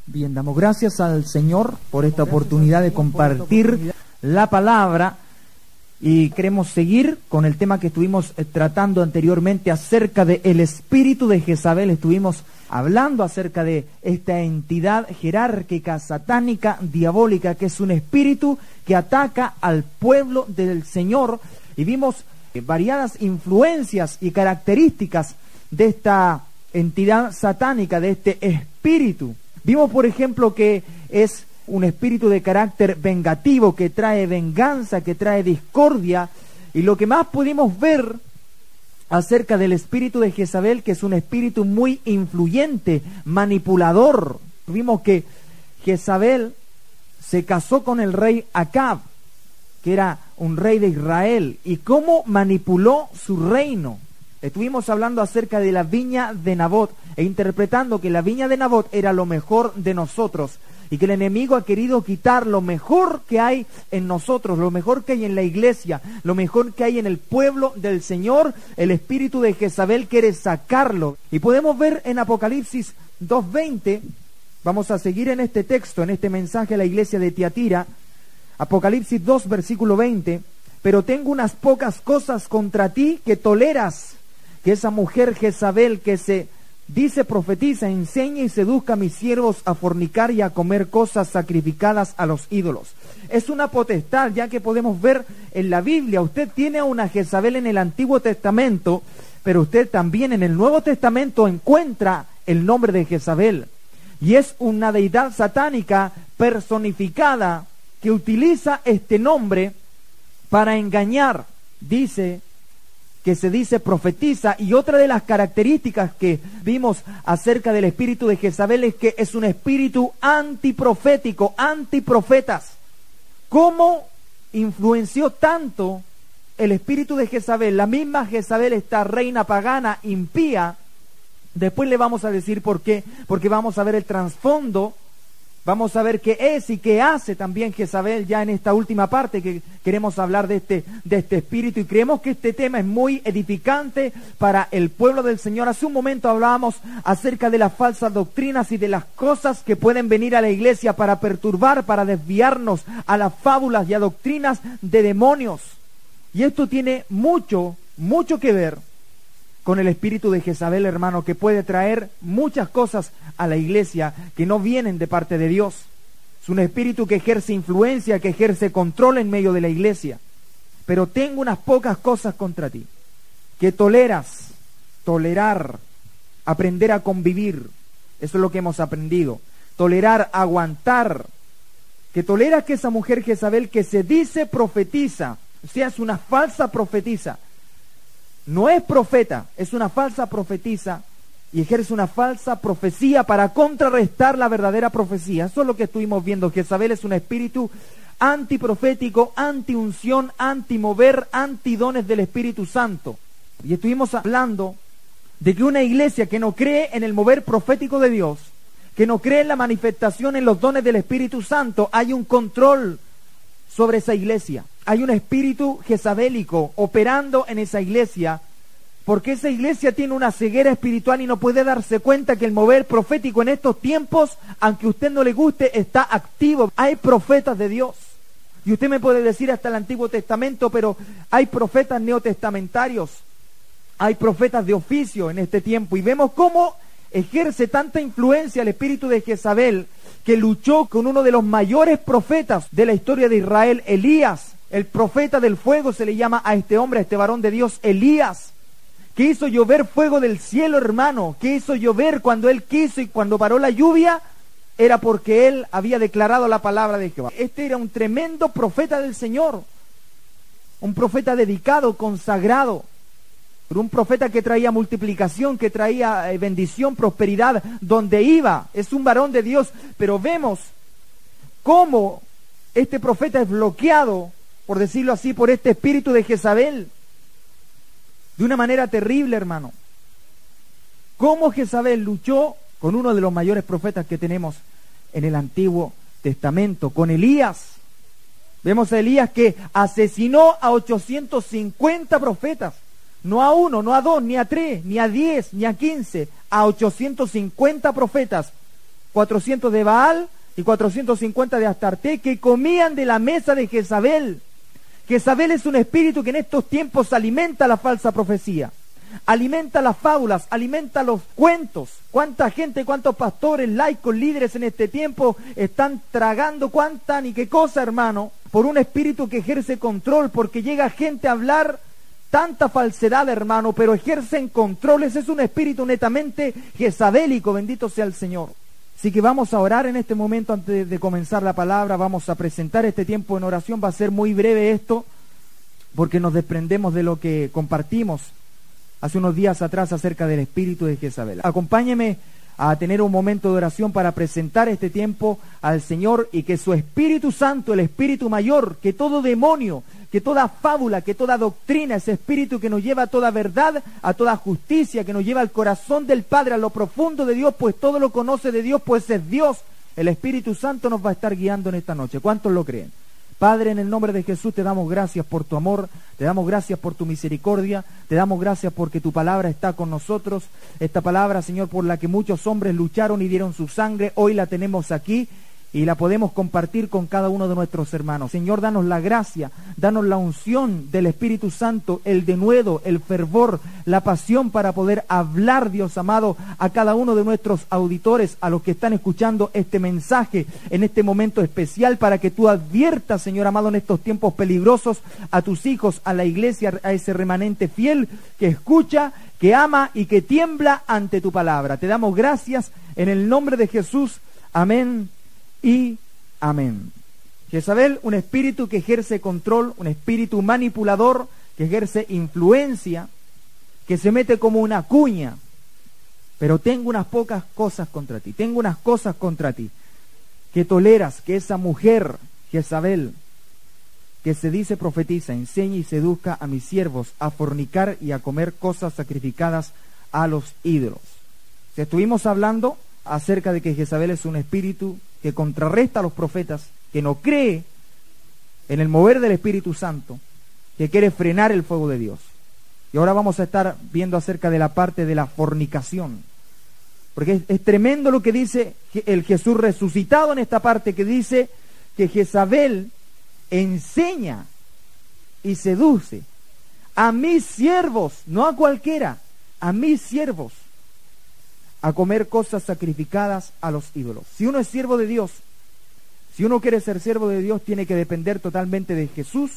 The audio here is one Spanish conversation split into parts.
Bien, damos gracias al Señor por esta oportunidad de compartir la palabra y queremos seguir con el tema que estuvimos tratando anteriormente acerca del espíritu de Jezabel. Estuvimos hablando acerca de esta entidad jerárquica, satánica, diabólica, que es un espíritu que ataca al pueblo del Señor, y vimos variadas influencias y características de esta entidad satánica, de este espíritu. Vimos, por ejemplo, que es un espíritu de carácter vengativo, que trae venganza, que trae discordia, y lo que más pudimos ver acerca del espíritu de Jezabel, que es un espíritu muy influyente, manipulador. Vimos que Jezabel se casó con el rey Acab, que era un rey de Israel, y cómo manipuló su reino. Estuvimos hablando acerca de la viña de Nabot e interpretando que la viña de Nabot era lo mejor de nosotros y que el enemigo ha querido quitar lo mejor que hay en nosotros, lo mejor que hay en la iglesia, lo mejor que hay en el pueblo del Señor. El espíritu de Jezabel quiere sacarlo. Y podemos ver en Apocalipsis 2:20, vamos a seguir en este texto, en este mensaje a la iglesia de Tiatira, Apocalipsis 2, versículo 20, pero tengo unas pocas cosas contra ti, que toleras que esa mujer Jezabel, que se dice profetiza, enseña y seduzca a mis siervos a fornicar y a comer cosas sacrificadas a los ídolos. Es una potestad, ya que podemos ver en la Biblia. Usted tiene a una Jezabel en el Antiguo Testamento, pero usted también en el Nuevo Testamento encuentra el nombre de Jezabel. Y es una deidad satánica personificada que utiliza este nombre para engañar. Dice que se dice profetiza, y otra de las características que vimos acerca del espíritu de Jezabel es que es un espíritu antiprofético, antiprofetas. ¿Cómo influenció tanto el espíritu de Jezabel? La misma Jezabel, esta reina pagana, impía. Después le vamos a decir por qué, porque vamos a ver el trasfondo. Vamos a ver qué es y qué hace también Jezabel ya en esta última parte que queremos hablar de este espíritu, y creemos que este tema es muy edificante para el pueblo del Señor. Hace un momento hablábamos acerca de las falsas doctrinas y de las cosas que pueden venir a la iglesia para perturbar, para desviarnos a las fábulas y a doctrinas de demonios. Y esto tiene mucho que ver con el espíritu de Jezabel, hermano, que puede traer muchas cosas a la iglesia que no vienen de parte de Dios. Es un espíritu que ejerce influencia, que ejerce control en medio de la iglesia. Pero tengo unas pocas cosas contra ti, que toleras, tolerar, aprender a convivir. Eso es lo que hemos aprendido. Tolerar, aguantar. Que toleras que esa mujer Jezabel, que se dice profetiza, o sea, es una falsa profetisa. No es profeta, es una falsa profetisa y ejerce una falsa profecía para contrarrestar la verdadera profecía. Eso es lo que estuvimos viendo. Jezabel es un espíritu antiprofético, antiunción, antimover, antidones del Espíritu Santo. Y estuvimos hablando de que una iglesia que no cree en el mover profético de Dios, que no cree en la manifestación en los dones del Espíritu Santo, hay un control sobre esa iglesia. Hay un espíritu jezabélico operando en esa iglesia, porque esa iglesia tiene una ceguera espiritual y no puede darse cuenta que el mover profético en estos tiempos, aunque a usted no le guste, está activo. Hay profetas de Dios. Y usted me puede decir hasta el Antiguo Testamento, pero hay profetas neotestamentarios, hay profetas de oficio en este tiempo. Y vemos cómo ejerce tanta influencia el espíritu de Jezabel, que luchó con uno de los mayores profetas de la historia de Israel, Elías. El profeta del fuego se le llama a este hombre, a este varón de Dios, Elías, que hizo llover fuego del cielo, hermano, que hizo llover cuando él quiso, y cuando paró la lluvia era porque él había declarado la palabra de Jehová. Este era un tremendo profeta del Señor, un profeta dedicado, consagrado, pero un profeta que traía multiplicación, que traía bendición, prosperidad, donde iba. Es un varón de Dios, pero vemos cómo este profeta es bloqueado, por decirlo así, por este espíritu de Jezabel, de una manera terrible, hermano. Cómo Jezabel luchó con uno de los mayores profetas que tenemos en el Antiguo Testamento, con Elías. Vemos a Elías que asesinó a 850 profetas. No a uno, no a dos, ni a tres, ni a 10, ni a 15, a 850 profetas 400 de Baal y 450 de Astarte, que comían de la mesa de Jezabel. Jezabel es un espíritu que en estos tiempos alimenta la falsa profecía, alimenta las fábulas, alimenta los cuentos. Cuánta gente, cuántos pastores, laicos, líderes en este tiempo están tragando cuánta ni qué cosa, hermano, por un espíritu que ejerce control, porque llega gente a hablar tanta falsedad, hermano, pero ejercen controles. Es un espíritu netamente jezabélico, bendito sea el Señor. Así que vamos a orar en este momento antes de comenzar la palabra. Vamos a presentar este tiempo en oración. Va a ser muy breve esto, porque nos desprendemos de lo que compartimos hace unos días atrás acerca del espíritu de Jezabel. Acompáñeme a tener un momento de oración para presentar este tiempo al Señor, y que su Espíritu Santo, el Espíritu Mayor, que todo demonio, que toda fábula, que toda doctrina, ese Espíritu que nos lleva a toda verdad, a toda justicia, que nos lleva al corazón del Padre, a lo profundo de Dios, pues todo lo conoce de Dios, pues es Dios. El Espíritu Santo nos va a estar guiando en esta noche. ¿Cuántos lo creen? Padre, en el nombre de Jesús te damos gracias por tu amor, te damos gracias por tu misericordia, te damos gracias porque tu palabra está con nosotros. Esta palabra, Señor, por la que muchos hombres lucharon y dieron su sangre, hoy la tenemos aquí y la podemos compartir con cada uno de nuestros hermanos. Señor, danos la gracia, danos la unción del Espíritu Santo, el denuedo, el fervor, la pasión para poder hablar, Dios amado, a cada uno de nuestros auditores, a los que están escuchando este mensaje en este momento especial, para que tú adviertas, Señor amado, en estos tiempos peligrosos a tus hijos, a la iglesia, a ese remanente fiel que escucha, que ama y que tiembla ante tu palabra. Te damos gracias en el nombre de Jesús. Amén y amén. Jezabel, un espíritu que ejerce control, un espíritu manipulador, que ejerce influencia, que se mete como una cuña. Pero tengo unas pocas cosas contra ti, tengo unas cosas contra ti, que toleras que esa mujer, Jezabel, que se dice profetiza, enseñe y seduzca a mis siervos a fornicar y a comer cosas sacrificadas a los ídolos. Estuvimos hablando acerca de que Jezabel es un espíritu que contrarresta a los profetas, que no cree en el mover del Espíritu Santo, que quiere frenar el fuego de Dios. Y ahora vamos a estar viendo acerca de la parte de la fornicación, porque es tremendo lo que dice el Jesús resucitado en esta parte, que dice que Jezabel enseña y seduce a mis siervos, no a cualquiera, a mis siervos, a comer cosas sacrificadas a los ídolos. Si uno es siervo de Dios, si uno quiere ser siervo de Dios, tiene que depender totalmente de Jesús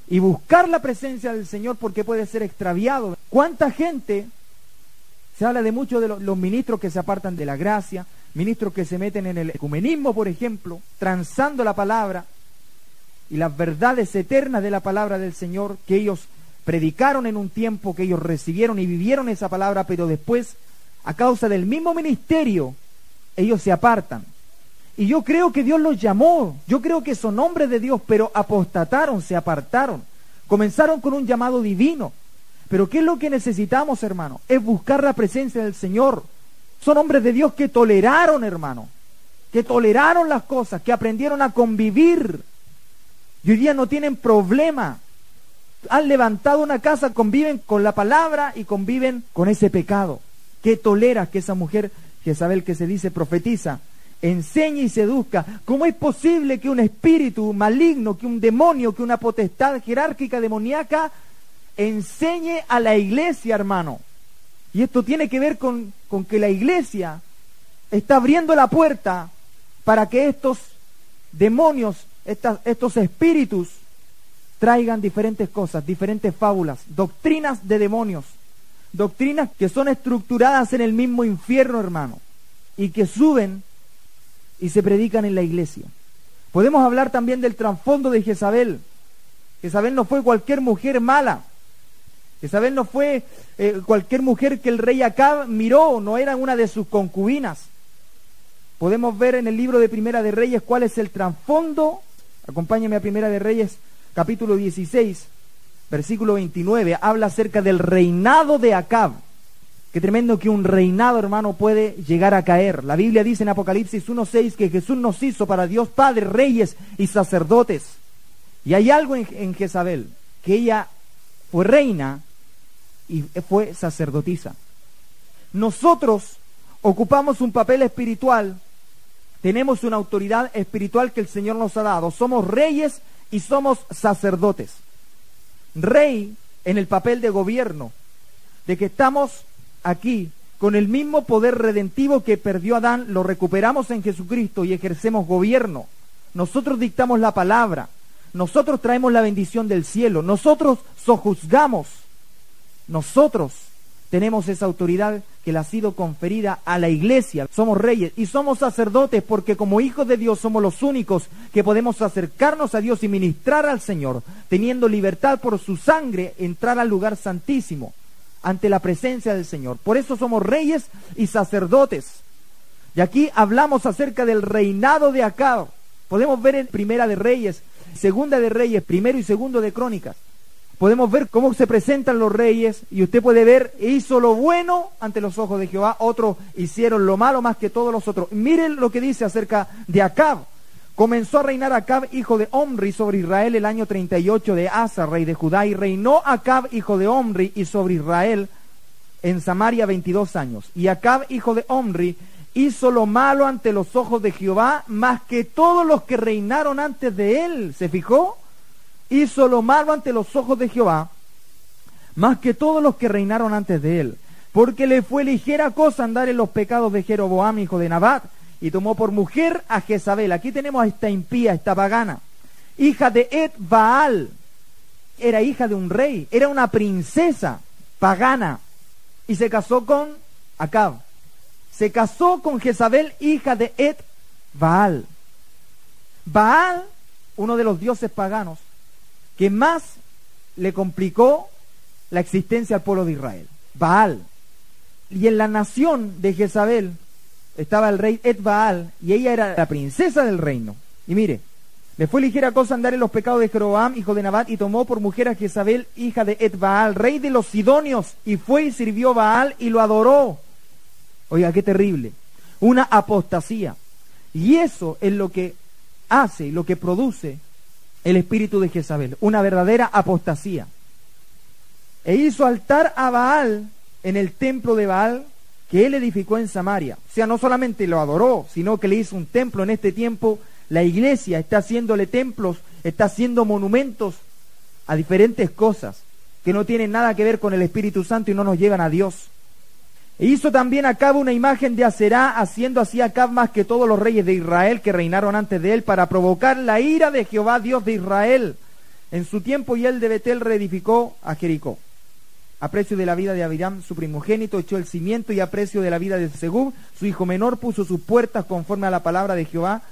y buscar la presencia del Señor, porque puede ser extraviado. ¿Cuánta gente? Se habla de muchos de los ministros que se apartan de la gracia, ministros que se meten en el ecumenismo, por ejemplo, transando la palabra y las verdades eternas de la palabra del Señor, que ellos predicaron en un tiempo, que ellos recibieron y vivieron esa palabra, pero después, a causa del mismo ministerio, ellos se apartan. Y yo creo que Dios los llamó, yo creo que son hombres de Dios, pero apostataron, se apartaron, comenzaron con un llamado divino. Pero ¿qué es lo que necesitamos, hermano? Es buscar la presencia del Señor. Son hombres de Dios que toleraron, hermano, que toleraron las cosas, que aprendieron a convivir. Y hoy día no tienen problema. Han levantado una casa, conviven con la palabra y conviven con ese pecado. ¿Qué tolera que esa mujer, Jezabel, que se dice profetiza, enseñe y seduzca? ¿Cómo es posible que un espíritu maligno, que un demonio, que una potestad jerárquica demoníaca enseñe a la iglesia, hermano? Y esto tiene que ver con que la iglesia está abriendo la puerta para que estos demonios, estos espíritus, traigan diferentes cosas, diferentes fábulas, doctrinas de demonios, doctrinas que son estructuradas en el mismo infierno, hermano, y que suben y se predican en la iglesia. Podemos hablar también del trasfondo de Jezabel. Jezabel no fue cualquier mujer mala. Jezabel no fue cualquier mujer que el rey Acab miró, no era una de sus concubinas. Podemos ver en el libro de Primera de Reyes cuál es el trasfondo. Acompáñame a Primera de Reyes, capítulo 16, versículo 29, habla acerca del reinado de Acab. Qué tremendo que un reinado, hermano, puede llegar a caer. La Biblia dice en Apocalipsis 1:6 que Jesús nos hizo para Dios Padre, reyes y sacerdotes. Y hay algo en Jezabel, que ella fue reina y fue sacerdotisa. Nosotros ocupamos un papel espiritual tenemos una autoridad espiritual que el Señor nos ha dado. Somos reyes y somos sacerdotes. Rey en el papel de gobierno, de que estamos aquí con el mismo poder redentivo que perdió Adán, lo recuperamos en Jesucristo y ejercemos gobierno. Nosotros dictamos la palabra, nosotros traemos la bendición del cielo, nosotros sojuzgamos, nosotros tenemos esa autoridad que le ha sido conferida a la iglesia. Somos reyes y somos sacerdotes porque como hijos de Dios somos los únicos que podemos acercarnos a Dios y ministrar al Señor, teniendo libertad por su sangre, entrar al lugar santísimo ante la presencia del Señor. Por eso somos reyes y sacerdotes. Y aquí hablamos acerca del reinado de Acab. Podemos ver en Primera de Reyes, Segunda de Reyes, Primero y Segundo de Crónicas. Podemos ver cómo se presentan los reyes y usted puede ver, hizo lo bueno ante los ojos de Jehová, otros hicieron lo malo más que todos los otros. Miren lo que dice acerca de Acab. Comenzó a reinar Acab, hijo de Omri, sobre Israel el año 38 de Asa, rey de Judá, y reinó Acab, hijo de Omri, y sobre Israel en Samaria 22 años. Y Acab, hijo de Omri, hizo lo malo ante los ojos de Jehová, más que todos los que reinaron antes de él. ¿Se fijó? Hizo lo malo ante los ojos de Jehová, más que todos los que reinaron antes de él, porque le fue ligera cosa andar en los pecados de Jeroboam, hijo de Nabat, y tomó por mujer a Jezabel. Aquí tenemos a esta impía, esta pagana, hija de Et-Baal. Era hija de un rey, era una princesa pagana, y se casó con Acab. Se casó con Jezabel, hija de Et-Baal. Baal, uno de los dioses paganos, que más le complicó la existencia al pueblo de Israel. Baal. Y en la nación de Jezabel estaba el rey Et-Baal, y ella era la princesa del reino. Y mire, le fue ligera cosa andar en los pecados de Jeroboam, hijo de Nabat, y tomó por mujer a Jezabel, hija de Et-Baal, rey de los sidonios, y fue y sirvió Baal y lo adoró. Oiga, qué terrible. Una apostasía. Y eso es lo que hace, lo que produce el espíritu de Jezabel, una verdadera apostasía. E hizo altar a Baal en el templo de Baal que él edificó en Samaria. O sea, no solamente lo adoró, sino que le hizo un templo. En este tiempo la iglesia está haciéndole templos, está haciendo monumentos a diferentes cosas que no tienen nada que ver con el Espíritu Santo y no nos llevan a Dios. E hizo también Acab una imagen de Aserá, haciendo así Acab más que todos los reyes de Israel que reinaron antes de él, para provocar la ira de Jehová, Dios de Israel. En su tiempo, y él de Betel reedificó a Jericó. A precio de la vida de Abiram, su primogénito, echó el cimiento, y a precio de la vida de Segub, su hijo menor, puso sus puertas conforme a la palabra de Jehová.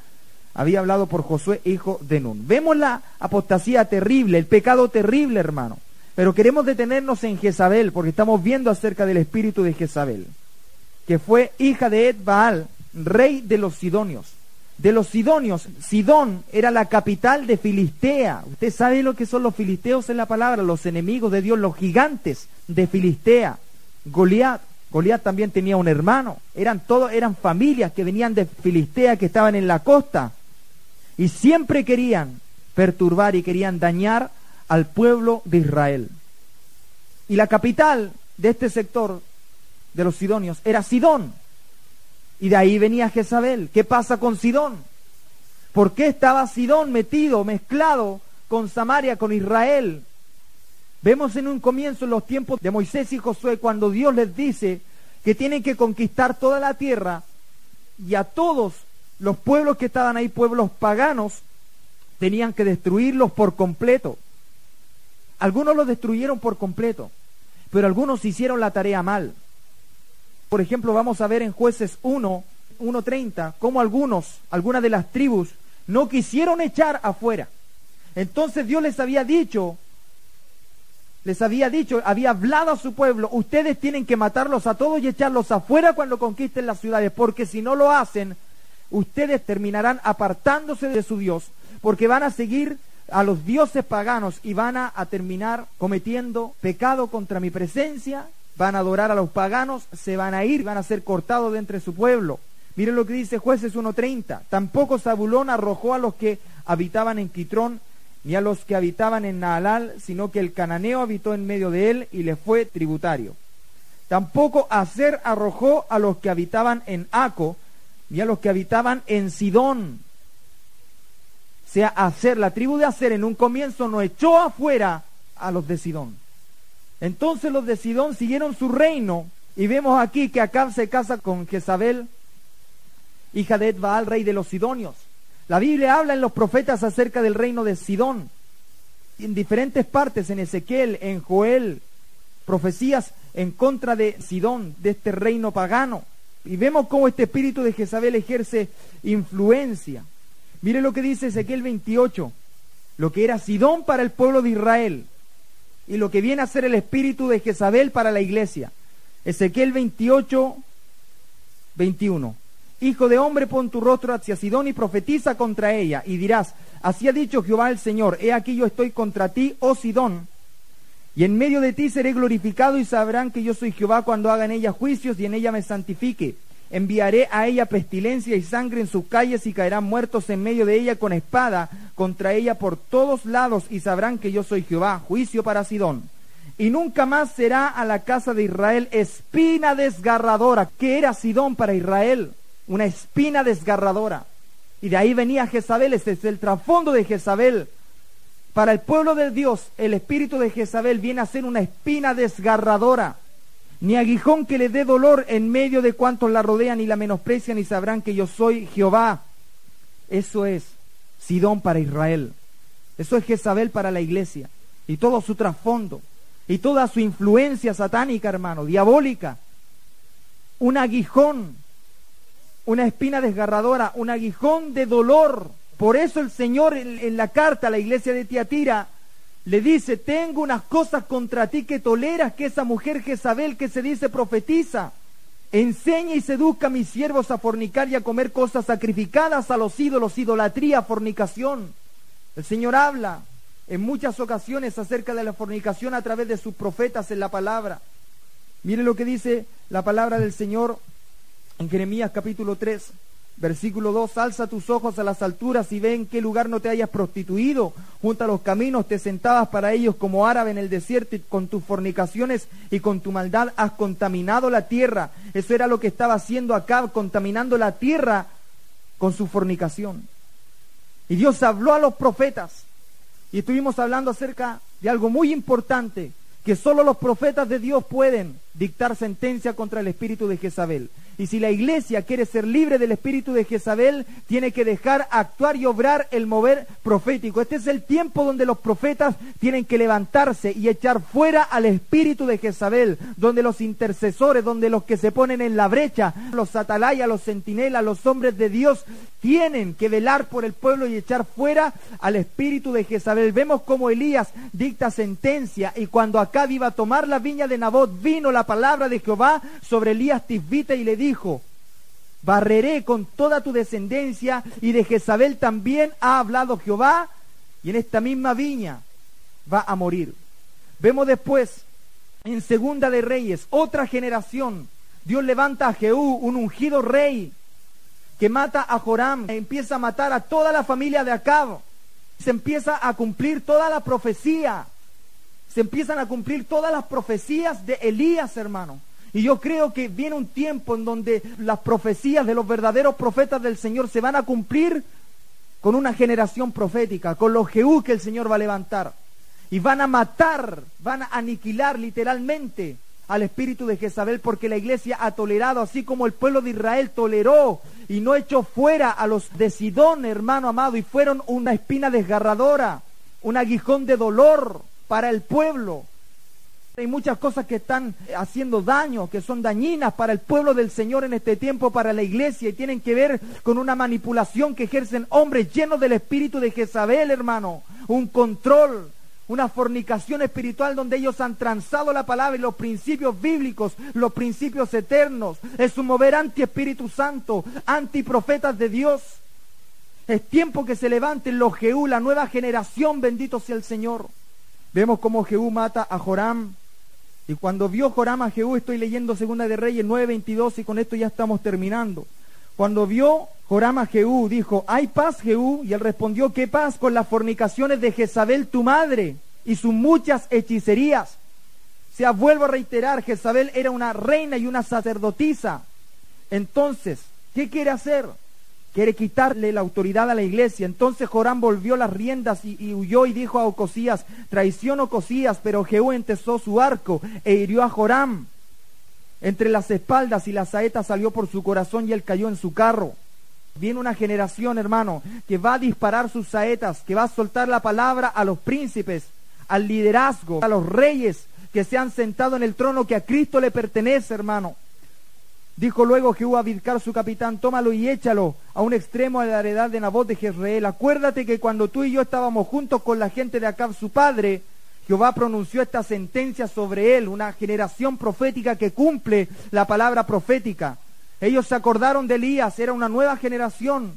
Había hablado por Josué, hijo de Nun. Vemos la apostasía terrible, el pecado terrible, hermano. Pero queremos detenernos en Jezabel, porque estamos viendo acerca del espíritu de Jezabel, que fue hija de Et-Baal, rey de los sidonios. De los sidonios, Sidón era la capital de Filistea. Usted sabe lo que son los filisteos en la palabra, los enemigos de Dios, los gigantes de Filistea. Goliat también tenía un hermano. Eran familias que venían de Filistea, que estaban en la costa, y siempre querían perturbar y querían dañar al pueblo de Israel. Y la capital de este sector de los sidonios era Sidón, y de ahí venía Jezabel. ¿Qué pasa con Sidón? ¿Por qué estaba Sidón mezclado con Samaria, con Israel? Vemos en un comienzo, en los tiempos de Moisés y Josué, cuando Dios les dice que tienen que conquistar toda la tierra, y a todos los pueblos que estaban ahí, pueblos paganos, tenían que destruirlos por completo. Algunos los destruyeron por completo, pero algunos hicieron la tarea mal. Por ejemplo, vamos a ver en Jueces 1:30, cómo algunas de las tribus no quisieron echar afuera. Entonces Dios les había dicho, había hablado a su pueblo: ustedes tienen que matarlos a todos y echarlos afuera cuando conquisten las ciudades, porque si no lo hacen, ustedes terminarán apartándose de su Dios, porque van a seguir a los dioses paganos y van a terminar cometiendo pecado contra mi presencia, van a adorar a los paganos, se van a ir, van a ser cortados de entre su pueblo. Miren lo que dice Jueces 1:30. Tampoco Zabulón arrojó a los que habitaban en Quitrón, ni a los que habitaban en Naalal, sino que el cananeo habitó en medio de él y le fue tributario. Tampoco Aser arrojó a los que habitaban en Aco, y a los que habitaban en Sidón. O sea, Aser, la tribu de Aser en un comienzo no echó afuera a los de Sidón. Entonces los de Sidón siguieron su reino, y vemos aquí que Acab se casa con Jezabel, hija de Etbaal, rey de los sidonios. La Biblia habla en los profetas acerca del reino de Sidón, en diferentes partes, en Ezequiel, en Joel, profecías en contra de Sidón, de este reino pagano. Y vemos cómo este espíritu de Jezabel ejerce influencia. Mire lo que dice Ezequiel 28, lo que era Sidón para el pueblo de Israel, y lo que viene a ser el espíritu de Jezabel para la iglesia. Ezequiel 28, 21. Hijo de hombre, pon tu rostro hacia Sidón y profetiza contra ella, y dirás, así ha dicho Jehová el Señor, he aquí yo estoy contra ti, oh Sidón, y en medio de ti seré glorificado, y sabrán que yo soy Jehová cuando haga en ella juicios y en ella me santifique. Enviaré a ella pestilencia y sangre en sus calles, y caerán muertos en medio de ella con espada contra ella por todos lados, y sabrán que yo soy Jehová. Juicio para Sidón. Y nunca más será a la casa de Israel espina desgarradora. ¿Qué era Sidón para Israel? Una espina desgarradora. Y de ahí venía Jezabel. Este es el trasfondo de Jezabel. Para el pueblo de Dios, el espíritu de Jezabel viene a ser una espina desgarradora. Ni aguijón que le dé dolor en medio de cuantos la rodean y la menosprecian, y sabrán que yo soy Jehová. Eso es Sidón para Israel. Eso es Jezabel para la iglesia. Y todo su trasfondo. Y toda su influencia satánica, hermano, diabólica. Un aguijón, una espina desgarradora, un aguijón de dolor. Por eso el Señor en la carta a la iglesia de Tiatira le dice, tengo unas cosas contra ti que toleras, que esa mujer Jezabel que se dice profetiza, enseña y seduzca a mis siervos a fornicar y a comer cosas sacrificadas a los ídolos, idolatría, fornicación. El Señor habla en muchas ocasiones acerca de la fornicación a través de sus profetas en la palabra. Mire lo que dice la palabra del Señor en Jeremías capítulo 3. Versículo 2, alza tus ojos a las alturas y ve en qué lugar no te hayas prostituido. Junto a los caminos te sentabas para ellos como árabe en el desierto, y con tus fornicaciones y con tu maldad has contaminado la tierra. Eso era lo que estaba haciendo Acab, contaminando la tierra con su fornicación. Y Dios habló a los profetas, y estuvimos hablando acerca de algo muy importante, que solo los profetas de Dios pueden dictar sentencia contra el espíritu de Jezabel. Y si la iglesia quiere ser libre del espíritu de Jezabel, tiene que dejar actuar y obrar el mover profético. Este es el tiempo donde los profetas tienen que levantarse y echar fuera al espíritu de Jezabel, donde los intercesores, donde los que se ponen en la brecha, los atalayas, los centinelas, los hombres de Dios, tienen que velar por el pueblo y echar fuera al espíritu de Jezabel. Vemos cómo Elías dicta sentencia, y cuando Acab iba a tomar la viña de Nabot, vino la palabra de Jehová sobre Elías Tisbita y le dijo, barreré con toda tu descendencia, y de Jezabel también ha hablado Jehová, y en esta misma viña va a morir. Vemos después en Segunda de Reyes, otra generación. Dios levanta a Jehú, un ungido rey, que mata a Joram, empieza a matar a toda la familia de Acab. Se empieza a cumplir toda la profecía. Se empiezan a cumplir todas las profecías de Elías, hermano. Y yo creo que viene un tiempo en donde las profecías de los verdaderos profetas del Señor se van a cumplir con una generación profética, con los Jehú que el Señor va a levantar. Y van a matar, van a aniquilar literalmente al espíritu de Jezabel, porque la iglesia ha tolerado, así como el pueblo de Israel toleró y no echó fuera a los de Sidón, hermano amado, y fueron una espina desgarradora, un aguijón de dolor para el pueblo. Hay muchas cosas que están haciendo daño, que son dañinas para el pueblo del Señor en este tiempo, para la iglesia, y tienen que ver con una manipulación que ejercen hombres llenos del espíritu de Jezabel, hermano. Un control, una fornicación espiritual donde ellos han transado la palabra y los principios bíblicos, los principios eternos. Es un mover anti-Espíritu Santo, anti-profetas de Dios. Es tiempo que se levanten los Jehú, la nueva generación, bendito sea el Señor. Vemos cómo Jehú mata a Joram. Y cuando vio Joram a Jehú, estoy leyendo Segunda de Reyes 9:22, y con esto ya estamos terminando. Cuando vio Joram a Jehú, dijo, ¿hay paz, Jehú? Y él respondió, ¿qué paz con las fornicaciones de Jezabel tu madre y sus muchas hechicerías? O sea, vuelvo a reiterar, Jezabel era una reina y una sacerdotisa. Entonces, ¿Qué quiere hacer? Quiere quitarle la autoridad a la iglesia. Entonces Joram volvió las riendas y huyó y dijo a Ocosías: traición Ocosías. Pero Jehú entesó su arco e hirió a Joram entre las espaldas, y la saeta salió por su corazón y él cayó en su carro. Viene una generación, hermano, que va a disparar sus saetas, que va a soltar la palabra a los príncipes, al liderazgo, a los reyes que se han sentado en el trono que a Cristo le pertenece, hermano. Dijo luego Jehú a Bidkar su capitán: tómalo y échalo a un extremo de la heredad de Nabot de Jezreel. Acuérdate que cuando tú y yo estábamos juntos con la gente de Acab su padre, Jehová pronunció esta sentencia sobre él, una generación profética que cumple la palabra profética. Ellos se acordaron de Elías, era una nueva generación,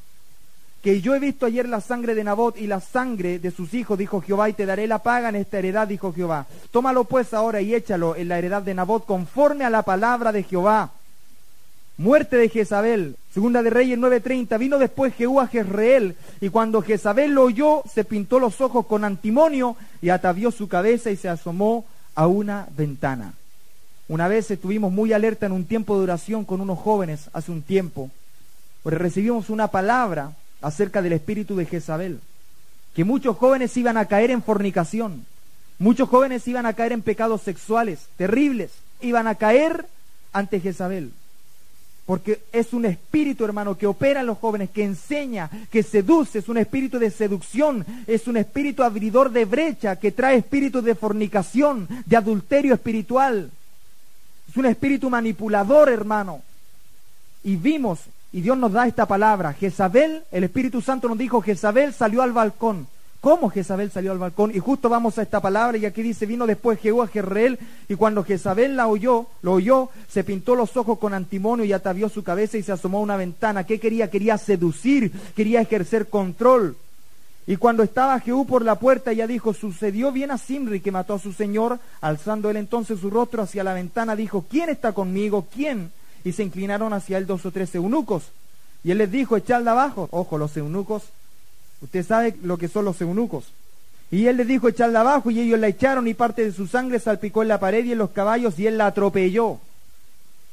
que yo he visto ayer la sangre de Nabot y la sangre de sus hijos, dijo Jehová, y te daré la paga en esta heredad, dijo Jehová. Tómalo pues ahora y échalo en la heredad de Nabot conforme a la palabra de Jehová. Muerte de Jezabel. Segunda de Reyes 9:30. Vino después Jehú a Jezreel, y cuando Jezabel lo oyó, se pintó los ojos con antimonio y atavió su cabeza y se asomó a una ventana. Una vez estuvimos muy alerta en un tiempo de oración con unos jóvenes hace un tiempo, porque recibimos una palabra acerca del espíritu de Jezabel, que muchos jóvenes iban a caer en fornicación, muchos jóvenes iban a caer en pecados sexuales terribles, iban a caer ante Jezabel. Porque es un espíritu, hermano, que opera en los jóvenes, que enseña, que seduce, es un espíritu de seducción, es un espíritu abridor de brecha, que trae espíritus de fornicación, de adulterio espiritual. Es un espíritu manipulador, hermano. Y vimos, y Dios nos da esta palabra, Jezabel, el Espíritu Santo nos dijo, Jezabel salió al balcón. ¿Cómo Jezabel salió al balcón? Y justo vamos a esta palabra, y aquí dice: vino después Jehú a Jezreel, y cuando Jezabel lo oyó, se pintó los ojos con antimonio y atavió su cabeza y se asomó a una ventana. ¿Qué quería? Quería seducir, quería ejercer control. Y cuando estaba Jehú por la puerta, ella dijo: sucedió bien a Zimri, que mató a su señor. Alzando él entonces su rostro hacia la ventana, dijo: ¿quién está conmigo? ¿Quién? Y se inclinaron hacia él 2 o 3 eunucos. Y él les dijo: echadla abajo. Ojo, los eunucos, usted sabe lo que son los eunucos. Y él les dijo: echadla abajo, y ellos la echaron, y parte de su sangre salpicó en la pared y en los caballos, y él la atropelló.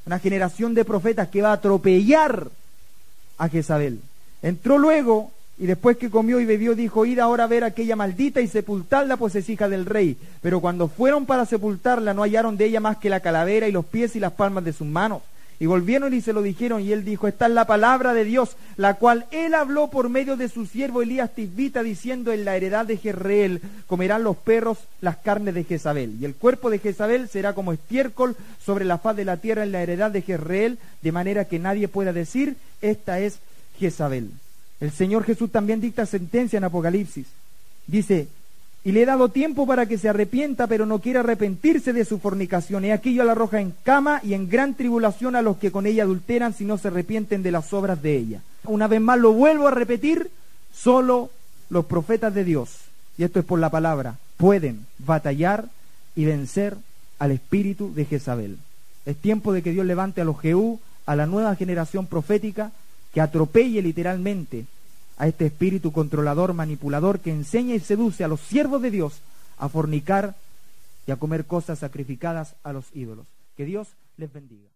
Una generación de profetas que va a atropellar a Jezabel. Entró luego, y después que comió y bebió, dijo: id ahora a ver a aquella maldita y sepultadla, pues es hija del rey. Pero cuando fueron para sepultarla, no hallaron de ella más que la calavera y los pies y las palmas de sus manos. Y volvieron y se lo dijeron, y él dijo: esta es la palabra de Dios, la cual él habló por medio de su siervo Elías Tisbita, diciendo: en la heredad de Jezreel comerán los perros las carnes de Jezabel, y el cuerpo de Jezabel será como estiércol sobre la faz de la tierra en la heredad de Jezreel, de manera que nadie pueda decir: esta es Jezabel. El Señor Jesús también dicta sentencia en Apocalipsis. Dice: y le he dado tiempo para que se arrepienta, pero no quiere arrepentirse de su fornicación. He aquí yo la arrojo en cama y en gran tribulación a los que con ella adulteran, si no se arrepienten de las obras de ella. Una vez más lo vuelvo a repetir: solo los profetas de Dios, y esto es por la palabra, pueden batallar y vencer al espíritu de Jezabel. Es tiempo de que Dios levante a los Jehú, a la nueva generación profética, que atropelle literalmente a este espíritu controlador, manipulador, que enseña y seduce a los siervos de Dios a fornicar y a comer cosas sacrificadas a los ídolos. Que Dios les bendiga.